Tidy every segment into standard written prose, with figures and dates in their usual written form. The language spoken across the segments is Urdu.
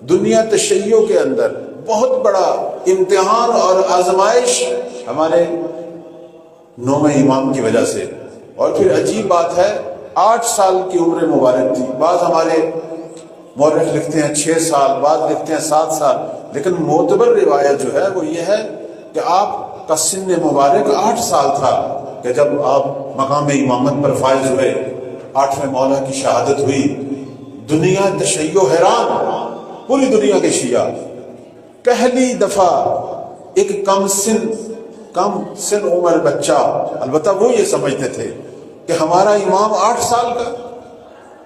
دنیا تشیع کے اندر بہت بڑا امتحان اور آزمائش ہمارے 9ویں امام کی وجہ سے. اور پھر عجیب بات ہے 8 سال کی عمر مبارک تھی. بعض ہمارے مورخ لکھتے ہیں 6 سال، بعض لکھتے ہیں 7 سال، لیکن معتبر روایت جو ہے وہ یہ ہے کہ آپ کا سن مبارک 8 سال تھا کہ جب آپ مقام امامت پر فائز ہوئے. 8ویں مولا کی شہادت ہوئی. دنیا تشیع حیران، پوری دنیا کے شیعہ. پہلی دفعہ ایک کم سن عمر بچہ، البتہ وہ یہ سمجھتے تھے کہ ہمارا امام 8 سال کا.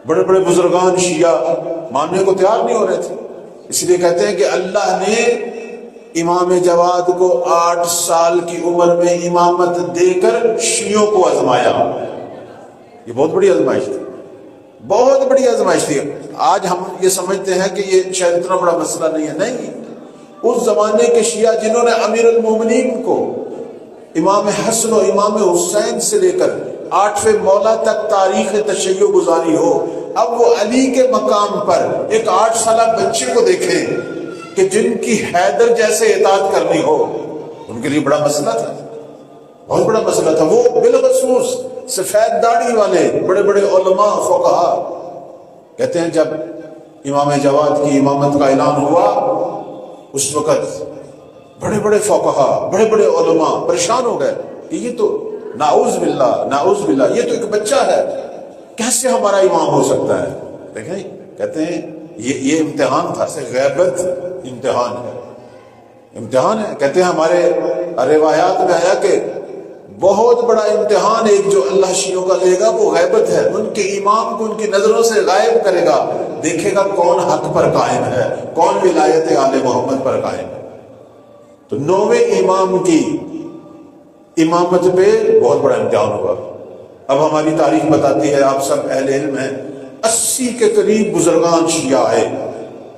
بڑے بڑے بزرگان شیعہ ماننے کو تیار نہیں ہو رہے تھے. اس لیے کہتے ہیں کہ اللہ نے امام جواد کو 8 سال کی عمر میں امامت دے کر شیعوں کو آزمایا. یہ بہت بڑی آزمائش تھی، بہت بڑی آزمائش تھی. آج ہم یہ سمجھتے ہیں کہ یہ شاید اتنا بڑا مسئلہ نہیں ہے. نہیں، اس زمانے کے شیعہ جنہوں نے امیر المومنین کو امام حسن و امام حسین سے لے کر 8ویں مولا تک تاریخ تشیع گزاری ہو، اب وہ علی کے مقام پر ایک 8 سالہ بچے کو دیکھیں کہ جن کی حیدر جیسے اطاعت کرنی ہو، ان کے لیے بڑا مسئلہ تھا، بہت بڑا مسئلہ تھا. وہ بالخصوص سفید داڑھی والے بڑے بڑے علماء فقہا کہتے ہیں جب امام جواد کی امامت کا اعلان ہوا اس وقت بڑے بڑے فقہا، بڑے بڑے علماء پریشان ہو گئے کہ یہ تو نعوذ باللہ یہ تو ایک بچہ ہے، کیسے ہمارا امام ہو سکتا ہے. دیکھیں کہتے ہیں یہ امتحان تھا، غیبت امتحان ہے. کہتے ہیں ہمارے روایات میں آیا کہ بہت بڑا امتحان ایک جو اللہ شیعوں کا لے گا وہ غیبت ہے. ان کے امام کو ان کی نظروں سے غائب کرے گا، دیکھے گا کون حق پر قائم ہے، کون ولایت آل محمد پر قائم ہے. تو 9ویں امام کی امامت پہ بہت بڑا امتحان ہوا. اب ہماری تاریخ بتاتی ہے، آپ سب اہل علم ہیں، 80 کے قریب بزرگان شیعہ آئے،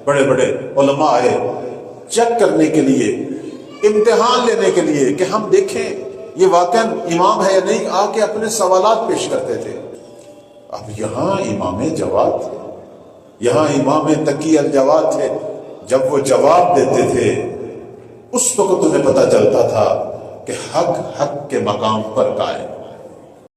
بڑے بڑے علماء آئے چیک کرنے کے لیے، امتحان لینے کے لیے کہ ہم دیکھیں یہ واقعا امام ہے یا نہیں. آ کے اپنے سوالات پیش کرتے تھے. اب یہاں امام جواد تھے، یہاں امام تقی الجواد تھے. جب وہ جواب دیتے تھے اس وقت انہیں پتہ چلتا تھا کہ حق کے مقام پر قائم.